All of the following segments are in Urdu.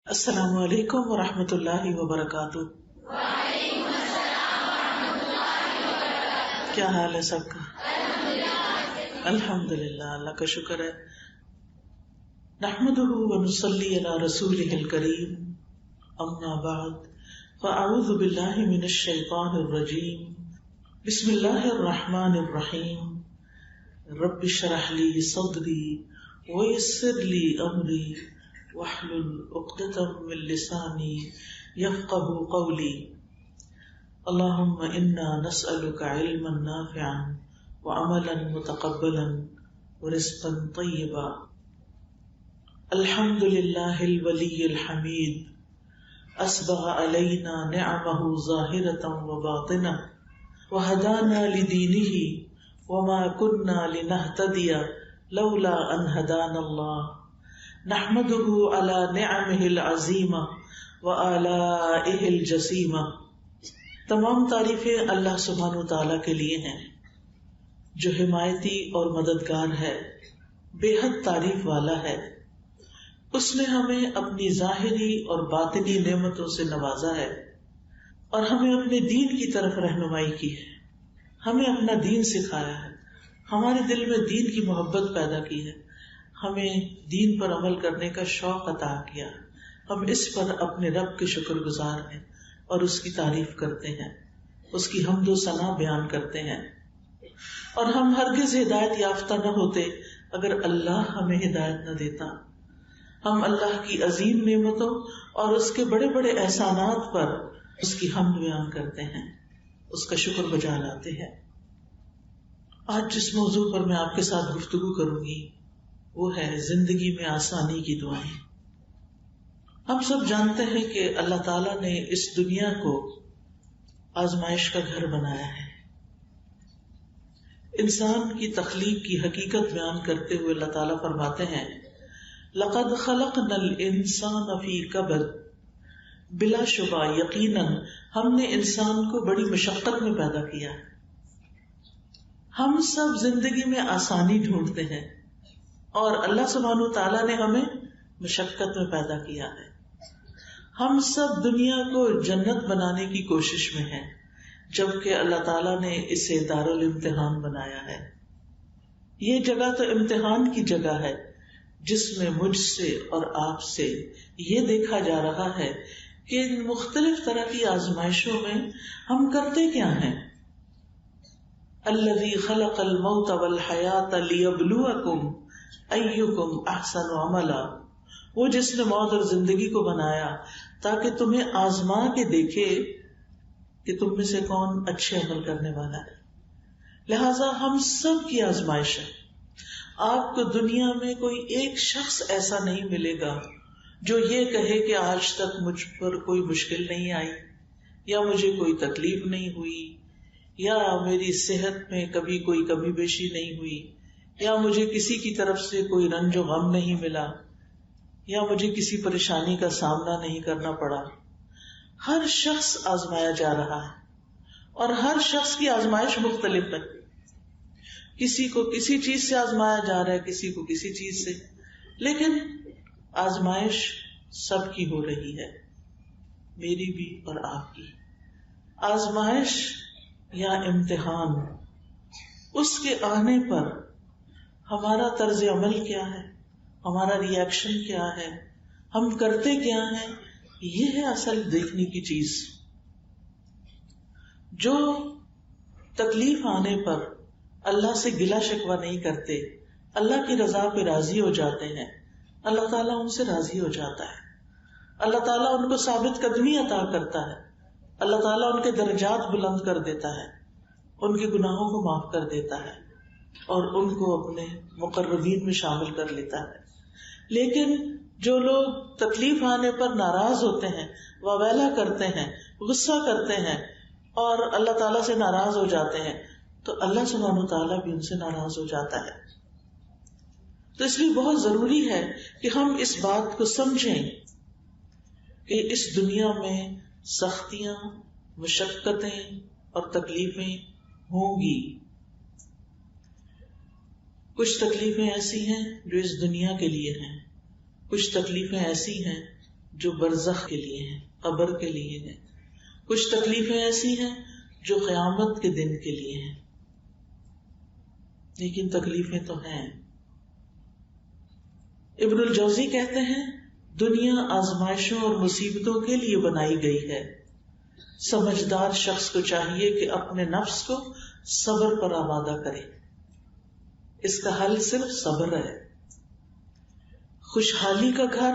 السلام علیکم ورحمۃ اللہ وبرکاتہ۔ کیا حال ہے سب کا؟ الحمدللہ، اللہ کا شکر ہے۔ نحمدہ ونصلی علی رسولہ الکریم، اما بعد فاعوذ باللہ من الشیطان الرجیم، بسم اللہ الرحمن الرحیم۔ رب اشرح لی صدری ویسر لی امری واحلل عقدۃ من لسانی یفقهوا قولی۔ اللہم انا نسألک علما نافعا وعملا متقبلا ورزقا طیبا۔ الحمد للہ الولی الحمید، اسبغ علینا نعمہ ظاہرۃ وباطنہ وہدانا لدینہ وما کنا لنہتدی لولا ان ہدانا اللہ۔ نحمده على نعمه العظیمہ وآلائہ الجسیمہ۔ تمام تعریفیں اللہ سبحانہ وتعالیٰ کے لیے ہیں جو حمایتی اور مددگار ہے، بے حد تعریف والا ہے۔ اس نے ہمیں اپنی ظاہری اور باطنی نعمتوں سے نوازا ہے اور ہمیں اپنے دین کی طرف رہنمائی کی ہے، ہمیں اپنا دین سکھایا ہے، ہمارے دل میں دین کی محبت پیدا کی ہے، ہمیں دین پر عمل کرنے کا شوق عطا کیا۔ ہم اس پر اپنے رب کے شکر گزار ہیں اور اس کی تعریف کرتے ہیں، اس کی حمد و ثنا بیان کرتے ہیں، اور ہم ہرگز ہدایت یافتہ نہ ہوتے اگر اللہ ہمیں ہدایت نہ دیتا۔ ہم اللہ کی عظیم نعمتوں اور اس کے بڑے بڑے احسانات پر اس کی حمد بیان کرتے ہیں، اس کا شکر بجا لاتے ہیں۔ آج جس موضوع پر میں آپ کے ساتھ گفتگو کروں گی وہ ہے زندگی میں آسانی کی دعائیں۔ ہم سب جانتے ہیں کہ اللہ تعالیٰ نے اس دنیا کو آزمائش کا گھر بنایا ہے۔ انسان کی تخلیق کی حقیقت بیان کرتے ہوئے اللہ تعالیٰ فرماتے ہیں لَقَدْ خَلَقْنَا الْإِنسَانَ فِي كَبَدٍ، بلا شبہ یقیناً ہم نے انسان کو بڑی مشقت میں پیدا کیا ہے۔ ہم سب زندگی میں آسانی ڈھونڈتے ہیں اور اللہ سبحانہ وتعالیٰ نے ہمیں مشقت میں پیدا کیا ہے۔ ہم سب دنیا کو جنت بنانے کی کوشش میں ہیں، جبکہ اللہ تعالیٰ نے اسے دارالامتحان بنایا ہے۔ یہ جگہ تو امتحان کی جگہ ہے جس میں مجھ سے اور آپ سے یہ دیکھا جا رہا ہے کہ ان مختلف طرح کی آزمائشوں میں ہم کرتے کیا ہیں۔ الذی خلق الموت والحیات لیبلوکم ایکم احسن عملا، وہ جس نے موت اور زندگی کو بنایا تاکہ تمہیں آزما کے دیکھے کہ تم میں سے کون اچھے عمل کرنے والا ہے۔ لہذا ہم سب کی آزمائش ہے۔ آپ کو دنیا میں کوئی ایک شخص ایسا نہیں ملے گا جو یہ کہے کہ آج تک مجھ پر کوئی مشکل نہیں آئی، یا مجھے کوئی تکلیف نہیں ہوئی، یا میری صحت میں کبھی کوئی کمی بیشی نہیں ہوئی، یا مجھے کسی کی طرف سے کوئی رنج و غم نہیں ملا، یا مجھے کسی پریشانی کا سامنا نہیں کرنا پڑا۔ ہر شخص آزمایا جا رہا ہے اور ہر شخص کی آزمائش مختلف ہے۔ کسی کو کسی چیز سے آزمایا جا رہا ہے، کسی کو کسی چیز سے، لیکن آزمائش سب کی ہو رہی ہے، میری بھی اور آپ کی۔ آزمائش یا امتحان، اس کے آنے پر ہمارا طرز عمل کیا ہے، ہمارا ری ایکشن کیا ہے، ہم کرتے کیا ہیں، یہ ہے اصل دیکھنے کی چیز۔ جو تکلیف آنے پر اللہ سے گلہ شکوہ نہیں کرتے، اللہ کی رضا پہ راضی ہو جاتے ہیں، اللہ تعالیٰ ان سے راضی ہو جاتا ہے، اللہ تعالیٰ ان کو ثابت قدمی عطا کرتا ہے، اللہ تعالیٰ ان کے درجات بلند کر دیتا ہے، ان کے گناہوں کو معاف کر دیتا ہے اور ان کو اپنے مقربین میں شامل کر لیتا ہے۔ لیکن جو لوگ تکلیف آنے پر ناراض ہوتے ہیں، واویلا کرتے ہیں، غصہ کرتے ہیں اور اللہ تعالیٰ سے ناراض ہو جاتے ہیں، تو اللہ سبحانہ وتعالیٰ بھی ان سے ناراض ہو جاتا ہے۔ تو اس لیے بہت ضروری ہے کہ ہم اس بات کو سمجھیں کہ اس دنیا میں سختیاں، مشقتیں اور تکلیفیں ہوں گی۔ کچھ تکلیفیں ایسی ہیں جو اس دنیا کے لیے ہیں، کچھ تکلیفیں ایسی ہیں جو برزخ کے لیے ہیں، قبر کے لیے ہیں، کچھ تکلیفیں ایسی ہیں جو قیامت کے دن کے لیے ہیں، لیکن تکلیفیں تو ہیں۔ ابن الجوزی کہتے ہیں دنیا آزمائشوں اور مصیبتوں کے لیے بنائی گئی ہے، سمجھدار شخص کو چاہیے کہ اپنے نفس کو صبر پر آمادہ کرے، اس کا حل صرف صبر ہے۔ خوشحالی کا گھر،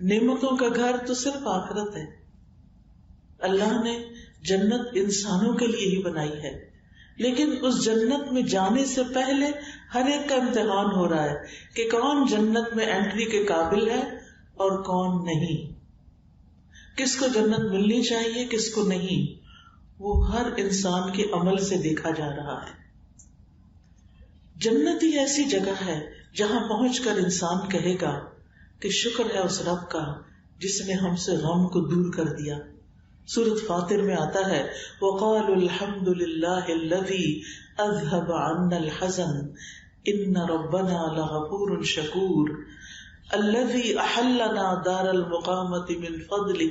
نعمتوں کا گھر تو صرف آخرت ہے۔ اللہ نے جنت انسانوں کے لیے ہی بنائی ہے، لیکن اس جنت میں جانے سے پہلے ہر ایک کا امتحان ہو رہا ہے کہ کون جنت میں انٹری کے قابل ہے اور کون نہیں، کس کو جنت ملنی چاہیے کس کو نہیں، وہ ہر انسان کے عمل سے دیکھا جا رہا ہے۔ جنت ہی ایسی جگہ ہے جہاں پہنچ کر انسان کہے گا کہ شکر ہے اس رب کا جس نے ہم سے غم کو دور کر دیا۔ سورۃ فاطر میں آتا ہے وَقَالُوا الْحَمْدُ لِلَّهِ الَّذِي أَذْهَبَ عَنَّا الْحَزَنَ إِنَّ رَبَّنَا لَغَفُورٌ شَكُورٌ الَّذِي أَحَلَّنَا دَارَ الْمُقَامَةِ مِنْ فَضْلِهِ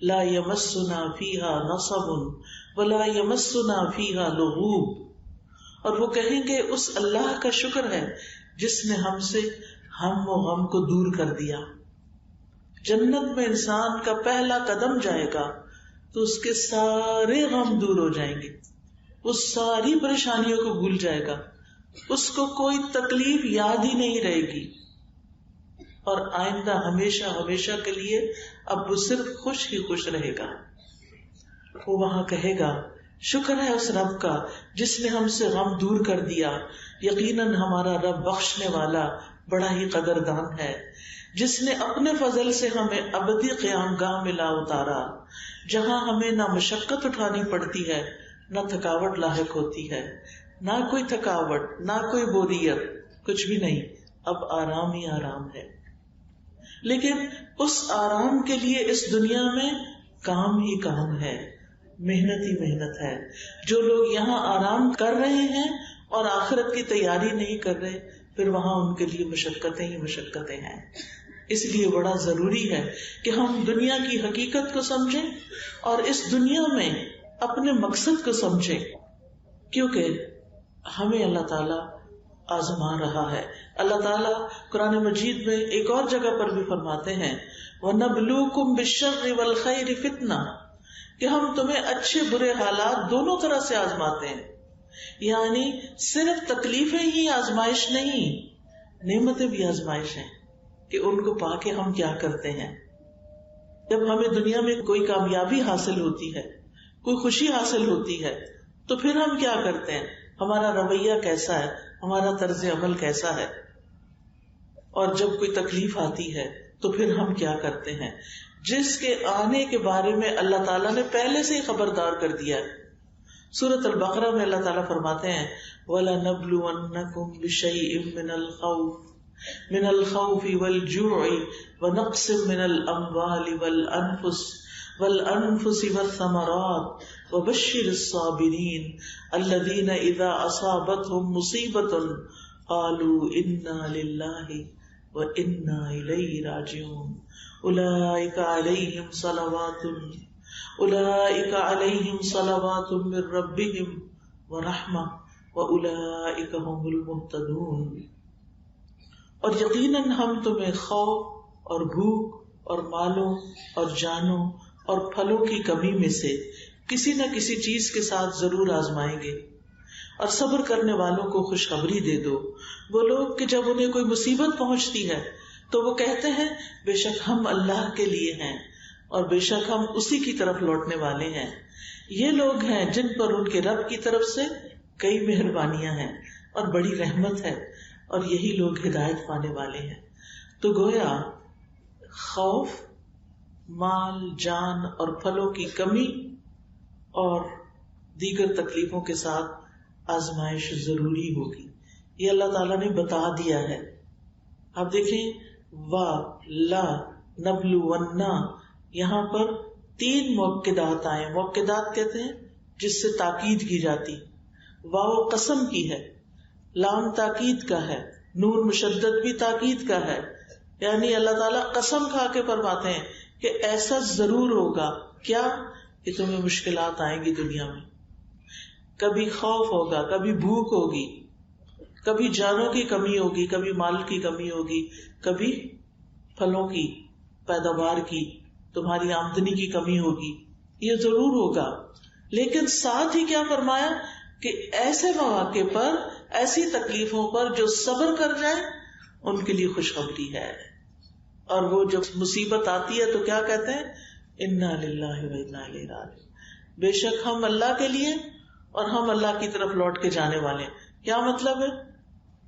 لَا يَمَسُّنَا فِيهَا نَصَبٌ وَلَا يَمَسُّنَا فِيهَا لُغُوبٌ، اور وہ کہیں گے اس اللہ کا شکر ہے جس نے ہم سے ہم و غم کو دور کر دیا۔ جنت میں انسان کا پہلا قدم جائے گا تو اس کے سارے غم دور ہو جائیں گے، وہ ساری پریشانیوں کو بھول جائے گا، اس کو کوئی تکلیف یاد ہی نہیں رہے گی، اور آئندہ ہمیشہ ہمیشہ کے لیے اب وہ صرف خوش ہی خوش رہے گا۔ وہ وہاں کہے گا شکر ہے اس رب کا جس نے ہم سے غم دور کر دیا، یقیناً ہمارا رب بخشنے والا بڑا ہی قدردان ہے، جس نے اپنے فضل سے ہمیں ابدی قیام گاہ میں لا اتارا، جہاں ہمیں نہ مشقت اٹھانی پڑتی ہے نہ تھکاوٹ لاحق ہوتی ہے، نہ کوئی تھکاوٹ نہ کوئی بوریت، کچھ بھی نہیں، اب آرام ہی آرام ہے۔ لیکن اس آرام کے لیے اس دنیا میں کام ہی کام ہے، محنت ہی محنت ہے۔ جو لوگ یہاں آرام کر رہے ہیں اور آخرت کی تیاری نہیں کر رہے، پھر وہاں ان کے لیے مشقتیں ہی مشقتیں ہیں۔ اس لیے بڑا ضروری ہے کہ ہم دنیا کی حقیقت کو سمجھیں اور اس دنیا میں اپنے مقصد کو سمجھیں، کیونکہ ہمیں اللہ تعالیٰ آزما رہا ہے۔ اللہ تعالیٰ قرآن مجید میں ایک اور جگہ پر بھی فرماتے ہیں وَنَبْلُوكُمْ بِالشَّرِّ وَالْخَيْرِ فِتْنَةً، کہ ہم تمہیں اچھے برے حالات دونوں طرح سے آزماتے ہیں، یعنی صرف تکلیفیں ہی آزمائش نہیں، نعمتیں بھی آزمائش ہیں کہ ان کو پا کے ہم کیا کرتے ہیں۔ جب ہمیں دنیا میں کوئی کامیابی حاصل ہوتی ہے، کوئی خوشی حاصل ہوتی ہے، تو پھر ہم کیا کرتے ہیں، ہمارا رویہ کیسا ہے، ہمارا طرز عمل کیسا ہے، اور جب کوئی تکلیف آتی ہے تو پھر ہم کیا کرتے ہیں، جس کے آنے کے بارے میں اللہ تعالیٰ نے پہلے سے ہی خبردار کر دیا ہے۔ سورۃ البقرہ میں اللہ تعالیٰ فرماتے ہیں وَلَنَبْلُوَنَّكُمْ بِشَيْءٍ من الخوف والجوع ونقص من الاموال والانفس والثمرات وبشر الصابرين الذين اذا اصابتهم مصيبة قالوا انا لله وانا اليه راجعون اولئك عليهم صلوات من ربهم ورحمة واولئك هم المهتدون۔ اور یقیناً ہم تمہیں خوف اور بھوک اور مالوں اور جانوں اور پھلوں کی کمی میں سے کسی نہ کسی چیز کے ساتھ ضرور آزمائیں گے، اور صبر کرنے والوں کو خوشخبری دے دو۔ وہ لوگ کہ جب انہیں کوئی مصیبت پہنچتی ہے تو وہ کہتے ہیں بے شک ہم اللہ کے لیے ہیں اور بے شک ہم اسی کی طرف لوٹنے والے ہیں۔ یہ لوگ ہیں جن پر ان کے رب کی طرف سے کئی مہربانیاں ہیں اور بڑی رحمت ہے، اور یہی لوگ ہدایت پانے والے ہیں۔ تو گویا خوف، مال، جان اور پھلوں کی کمی اور دیگر تکلیفوں کے ساتھ آزمائش ضروری ہوگی، یہ اللہ تعالیٰ نے بتا دیا ہے۔ آپ دیکھیں وا لا نبلونا، یہاں پر 3 موقدات آئے۔ موقدات کہتے ہیں جس سے تاکید کی جاتی، واو قسم کی ہے، لام تاکید کا ہے، نون مشدد بھی تاکید کا ہے، یعنی اللہ تعالیٰ قسم کھا کے فرماتے ہیں کہ ایسا ضرور ہوگا. کیا؟ کہ تمہیں مشکلات آئیں گی دنیا میں، کبھی خوف ہوگا، کبھی بھوک ہوگی، کبھی جانوں کی کمی ہوگی، کبھی مال کی کمی ہوگی، کبھی پھلوں کی پیداوار کی، تمہاری آمدنی کی کمی ہوگی. یہ ضرور ہوگا. لیکن ساتھ ہی کیا فرمایا کہ ایسے مواقع پر، ایسی تکلیفوں پر جو صبر کر جائیں ان کے لیے خوشخبری ہے. اور وہ جب مصیبت آتی ہے تو کیا کہتے ہیں؟ انا للہ و انا الیہ راجعون. بے شک ہم اللہ کے لیے اور ہم اللہ کی طرف لوٹ کے جانے والے ہیں. کیا مطلب ہے؟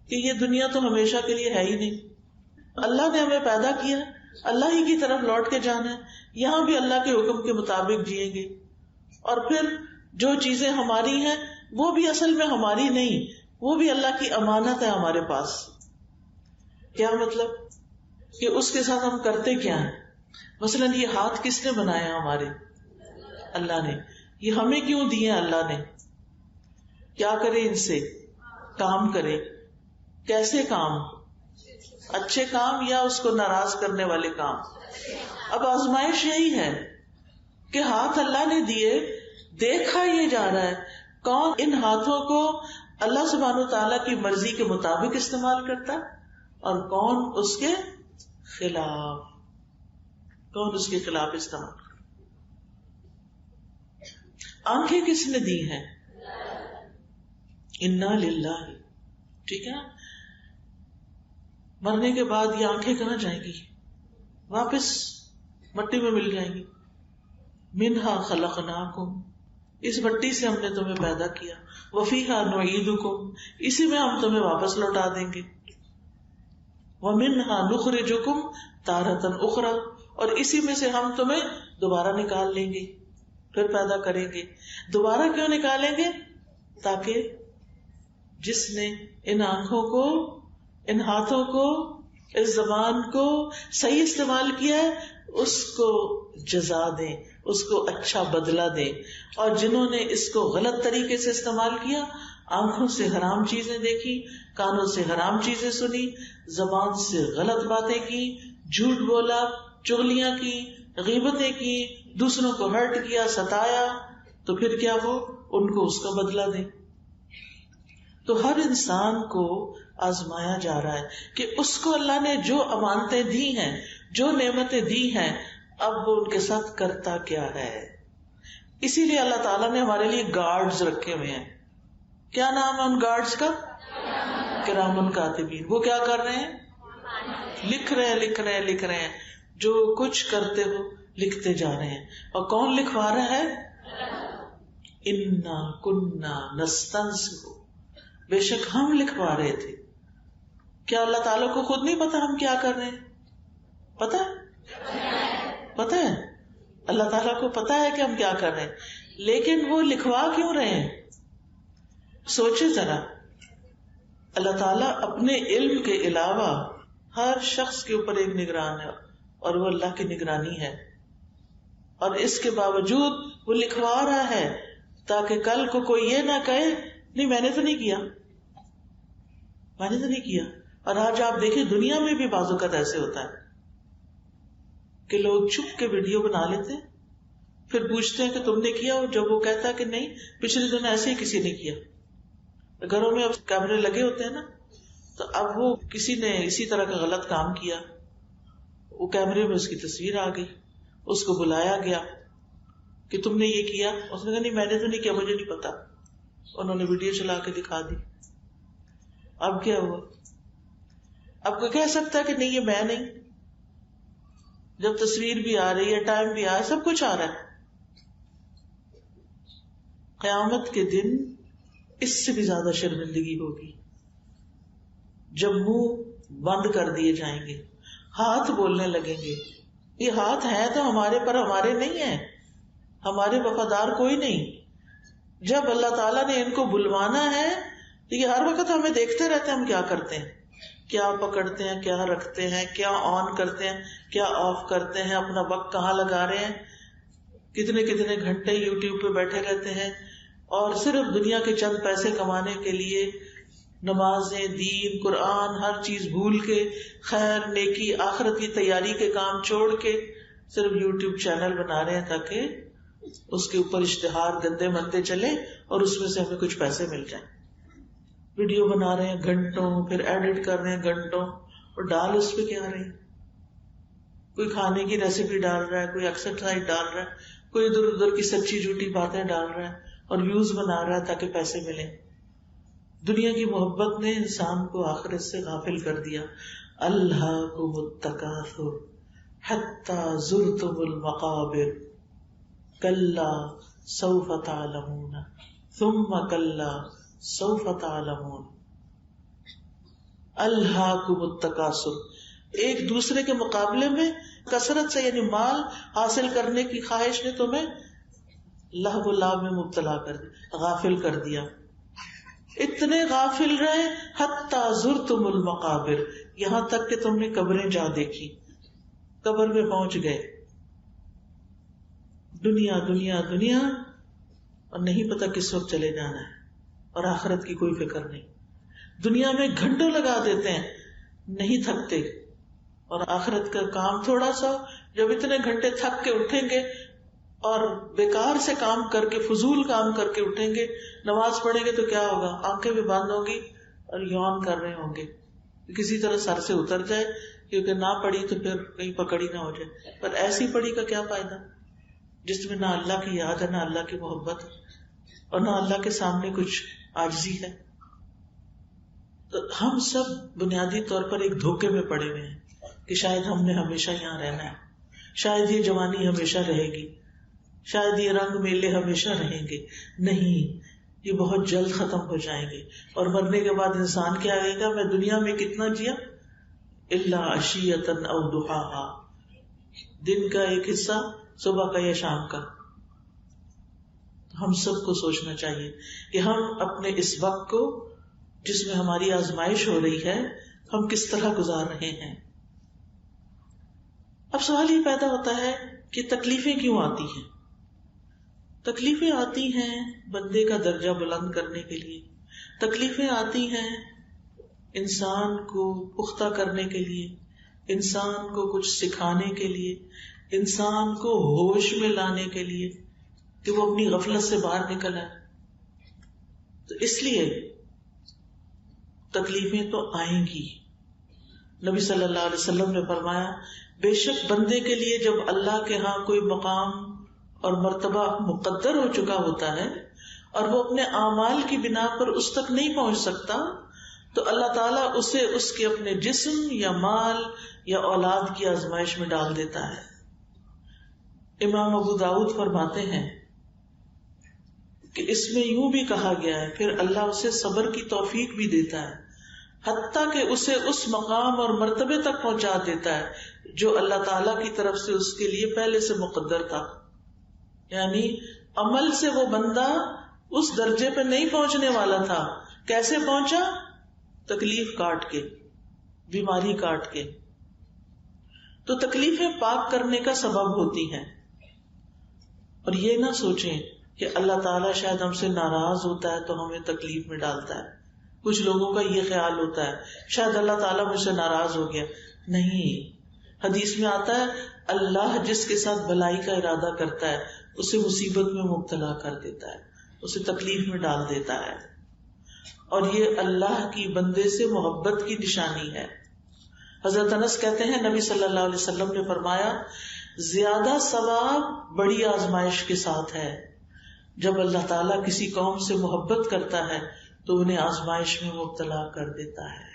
کہ یہ دنیا تو ہمیشہ کے لیے ہے ہی نہیں. اللہ نے ہمیں پیدا کیا، اللہ ہی کی طرف لوٹ کے جانا ہے. یہاں بھی اللہ کے حکم کے مطابق جئیں گے. اور پھر جو چیزیں ہماری ہیں وہ بھی اصل میں ہماری نہیں، وہ بھی اللہ کی امانت ہے ہمارے پاس. کیا مطلب؟ کہ اس کے ساتھ ہم کرتے کیا ہیں. مثلا یہ ہاتھ کس نے بنایا؟ ہمارے اللہ نے. یہ ہمیں کیوں دیے اللہ نے؟ کیا کرے ان سے؟ کام کرے. کیسے کام؟ اچھے کام یا اس کو ناراض کرنے والے کام؟ اب آزمائش یہی ہے کہ ہاتھ اللہ نے دیے، دیکھا یہ جا رہا ہے کون ان ہاتھوں کو اللہ سبحانہ وتعالیٰ کی مرضی کے مطابق استعمال کرتا ہے اور کون اس کے خلاف، کون اس کے خلاف استعمال کرتا. آنکھیں کس نے دی ہیں؟ انا للہ. ٹھیک ہے. مرنے کے بعد یہ آنکھیں کہاں جائیں گی؟ واپس مٹی میں مل جائیں گی. منہا خلقناکم، اس مٹی سے ہم نے تمہیں پیدا کیا. وفیہا نعیدکم، اسی میں ہم تمہیں واپس لوٹا دیں گے. ومنہا نخرجکم تارۃ اخری، اور اسی میں سے ہم تمہیں دوبارہ نکال لیں گے، پھر پیدا کریں گے. دوبارہ کیوں نکالیں گے؟ تاکہ جس نے ان آنکھوں کو، ان ہاتھوں کو، اس زبان کو صحیح استعمال کیا ہے اس کو جزا دیں، اس کو اچھا بدلہ دیں. اور جنہوں نے اس کو غلط طریقے سے استعمال کیا، آنکھوں سے حرام چیزیں دیکھی، کانوں سے حرام چیزیں سنی، زبان سے غلط باتیں کی، جھوٹ بولا، چغلیاں کی، غیبتیں کی، دوسروں کو ہرٹ کیا، ستایا، تو پھر کیا ہو؟ ان کو اس کا بدلہ دیں. تو ہر انسان کو آزمایا جا رہا ہے کہ اس کو اللہ نے جو امانتیں دی ہیں، جو نعمتیں دی ہیں، اب وہ ان کے ساتھ کرتا کیا ہے. اسی لیے اللہ تعالیٰ نے ہمارے لیے گارڈز رکھے ہوئے ہیں. کیا نام ہے ان گارڈز کا؟ کرامن کاتبین. وہ کیا کر رہے ہیں؟ لکھ رہے ہیں. جو کچھ کرتے ہو لکھتے جا رہے ہیں. اور کون لکھوا رہا ہے؟ انا کننا نستنسخ، بے شک ہم لکھوا رہے تھے. کیا اللہ تعالیٰ کو خود نہیں پتا ہم کیا کر رہے ہیں؟ پتا ہے اللہ تعالیٰ کو پتا ہے کہ ہم کیا کر رہے ہیں، لیکن وہ لکھوا کیوں رہے ہیں؟ سوچے ذرا. اللہ تعالیٰ اپنے علم کے علاوہ ہر شخص کے اوپر ایک نگران ہے، اور وہ اللہ کی نگرانی ہے. اور اس کے باوجود وہ لکھوا رہا ہے تاکہ کل کو کوئی یہ نہ کہے نہیں میں نے تو نہیں کیا. اور آج آپ دیکھیں دنیا میں بھی بعض اوقات ایسے ہوتا ہے کہ لوگ چھپ کے ویڈیو بنا لیتے ہیں، پھر پوچھتے ہیں کہ تم نے کیا، اور جب وہ کہتا ہے کہ نہیں پچھلے دن ایسے ہی کسی نے کیا. گھروں میں اب کیمرے لگے ہوتے ہیں نا، تو اب وہ کسی نے اسی طرح کا غلط کام کیا، وہ کیمرے میں اس کی تصویر آ گئی، اس کو بلایا گیا کہ تم نے یہ کیا. اس نے کہا نہیں میں نے تو نہیں کیا، مجھے نہیں پتا. انہوں نے ویڈیو چلا کے دکھا دی. اب کیا ہوا؟ اب کوئی کہہ سکتا ہے کہ نہیں یہ میں نہیں، جب تصویر بھی آ رہی ہے، ٹائم بھی آ رہا ہے، سب کچھ آ رہا ہے. قیامت کے دن اس سے بھی زیادہ شرمندگی ہوگی جب منہ بند کر دیے جائیں گے، ہاتھ بولنے لگیں گے. یہ ہاتھ ہیں تو ہمارے پر ہمارے نہیں ہیں، ہمارے وفادار کوئی نہیں. جب اللہ تعالیٰ نے ان کو بلوانا ہے تو یہ ہر وقت ہمیں دیکھتے رہتے ہیں ہم کیا کرتے ہیں، کیا پکڑتے ہیں، کیا رکھتے ہیں، کیا آن کرتے ہیں، کیا آف کرتے ہیں، اپنا وقت کہاں لگا رہے ہیں، کتنے کتنے گھنٹے یوٹیوب پہ بیٹھے رہتے ہیں، اور صرف دنیا کے چند پیسے کمانے کے لیے نمازیں، دین، قرآن، ہر چیز بھول کے، خیر، نیکی، آخرت کی تیاری کے کام چھوڑ کے صرف یوٹیوب چینل بنا رہے ہیں تاکہ اس کے اوپر اشتہار گندے مندے چلے اور اس میں سے ہمیں کچھ پیسے مل جائیں. ویڈیو بنا رہے ہیں گھنٹوں، پھر ایڈٹ کر رہے ہیں گھنٹوں، اور ڈال اس پہ کیا رہے ہیں؟ کوئی کھانے کی ریسیپی ڈال رہا ہے، کوئی ایکسرسائز ڈال رہا ہے، کوئی ادھر ادھر کی سچی جھوٹی باتیں ڈال رہا ہے اور ویوز بنا رہا ہے تاکہ پیسے ملیں. دنیا کی محبت نے انسان کو آخرت سے غافل کر دیا. الہاکم التکاثر حتی زرتم المقابر کلا سوف تعلمون ثم کلا سوف تعلمون. الہاکم التکاثر، ایک دوسرے کے مقابلے میں کثرت سے، یعنی مال حاصل کرنے کی خواہش نے تمہیں لہو و لعب میں مبتلا کر دیا، غافل کر دیا. اتنے غافل رہے حتی زرتم المقابر، یہاں تک کہ تم نے قبریں جا دیکھی، قبر میں پہنچ گئے. دنیا دنیا دنیا، اور نہیں پتا کس وقت چلے جانا ہے، اور آخرت کی کوئی فکر نہیں. دنیا میں گھنٹوں لگا دیتے ہیں، نہیں تھکتے، اور آخرت کا کام تھوڑا سا. جب اتنے گھنٹے تھک کے اٹھیں گے اور بیکار سے کام کر کے، فضول کام کر کے اٹھیں گے، نماز پڑھیں گے تو کیا ہوگا؟ آنکھیں بھی بند ہوں گی اور یون کر رہے ہوں گے، کسی طرح سر سے اتر جائے، کیونکہ نہ پڑھی تو پھر کہیں پکڑی نہ ہو جائے. پر ایسی پڑھی کا کیا فائدہ جس میں نہ اللہ کی یاد ہے، نہ اللہ کی محبت اور نہ اللہ کے سامنے کچھ عاجزی ہے. تو ہم سب بنیادی طور پر ایک دھوکے میں پڑے ہوئے ہیں کہ شاید ہم نے ہمیشہ یہاں رہنا ہے، شاید یہ جوانی ہمیشہ رہے گی، شاید یہ رنگ میلے ہمیشہ رہیں گے. نہیں، یہ بہت جلد ختم ہو جائیں گے. اور مرنے کے بعد انسان کیا کہے گا؟ میں دنیا میں کتنا جیا؟ الا عشیۃ او ضحاہا، دن کا ایک حصہ، صبح کا یا شام کا. ہم سب کو سوچنا چاہیے کہ ہم اپنے اس وقت کو جس میں ہماری آزمائش ہو رہی ہے، ہم کس طرح گزار رہے ہیں. اب سوال یہ پیدا ہوتا ہے کہ تکلیفیں کیوں آتی ہیں؟ تکلیفیں آتی ہیں بندے کا درجہ بلند کرنے کے لیے، تکلیفیں آتی ہیں انسان کو پختہ کرنے کے لیے، انسان کو کچھ سکھانے کے لیے، انسان کو ہوش میں لانے کے لیے کہ وہ اپنی غفلت سے باہر نکل آئے. تو اس لیے تکلیفیں تو آئیں گی. نبی صلی اللہ علیہ وسلم نے فرمایا، بے شک بندے کے لیے جب اللہ کے ہاں کوئی مقام اور مرتبہ مقدر ہو چکا ہوتا ہے اور وہ اپنے اعمال کی بنا پر اس تک نہیں پہنچ سکتا، تو اللہ تعالیٰ اسے اس کے اپنے جسم یا مال یا اولاد کی آزمائش میں ڈال دیتا ہے. امام ابو داؤد فرماتے ہیں کہ اس میں یوں بھی کہا گیا ہے، پھر اللہ اسے صبر کی توفیق بھی دیتا ہے، حتیٰ کہ اسے اس مقام اور مرتبے تک پہنچا دیتا ہے جو اللہ تعالیٰ کی طرف سے اس کے لیے پہلے سے مقدر تھا. یعنی عمل سے وہ بندہ اس درجے پہ نہیں پہنچنے والا تھا. کیسے پہنچا؟ تکلیف کاٹ کے، بیماری کاٹ کے. تو تکلیفیں پاک کرنے کا سبب ہوتی ہیں. اور یہ نہ سوچیں کہ اللہ تعالیٰ شاید ہم سے ناراض ہوتا ہے تو ہمیں تکلیف میں ڈالتا ہے. کچھ لوگوں کا یہ خیال ہوتا ہے شاید اللہ تعالیٰ مجھ سے ناراض ہو گیا. نہیں، حدیث میں آتا ہے اللہ جس کے ساتھ بھلائی کا ارادہ کرتا ہے اسے مصیبت میں مبتلا کر دیتا ہے، اسے تکلیف میں ڈال دیتا ہے. اور یہ اللہ کی بندے سے محبت کی نشانی ہے. حضرت انس کہتے ہیں نبی صلی اللہ علیہ وسلم نے فرمایا، زیادہ ثواب بڑی آزمائش کے ساتھ ہے. جب اللہ تعالیٰ کسی قوم سے محبت کرتا ہے تو انہیں آزمائش میں مبتلا کر دیتا ہے.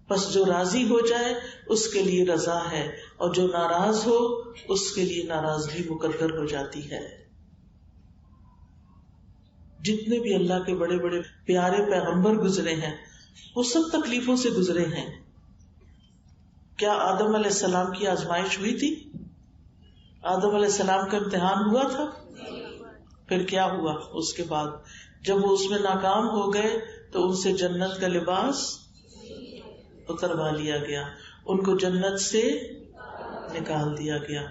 بس جو راضی ہو جائے اس کے لیے رضا ہے، اور جو ناراض ہو اس کے لیے ناراضگی مقدر ہو جاتی ہے. جتنے بھی اللہ کے بڑے بڑے پیارے پیغمبر گزرے ہیں وہ سب تکلیفوں سے گزرے ہیں. کیا آدم علیہ السلام کی آزمائش ہوئی تھی؟ آدم علیہ السلام کا امتحان ہوا تھا؟ پھر کیا ہوا اس کے بعد؟ جب وہ اس میں ناکام ہو گئے تو ان سے جنت کا لباس اتروا لیا گیا، ان کو جنت سے نکال دیا گیا.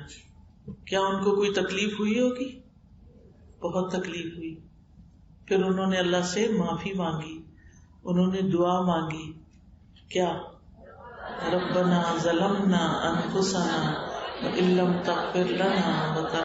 کیا ان کو کوئی تکلیف ہوئی ہوگی؟ بہت تکلیف ہوئی. پھر انہوں نے اللہ سے معافی مانگی، انہوں نے دعا مانگی کیا؟ ربنا ظلمنا انفسنا وان لم تغفر لنا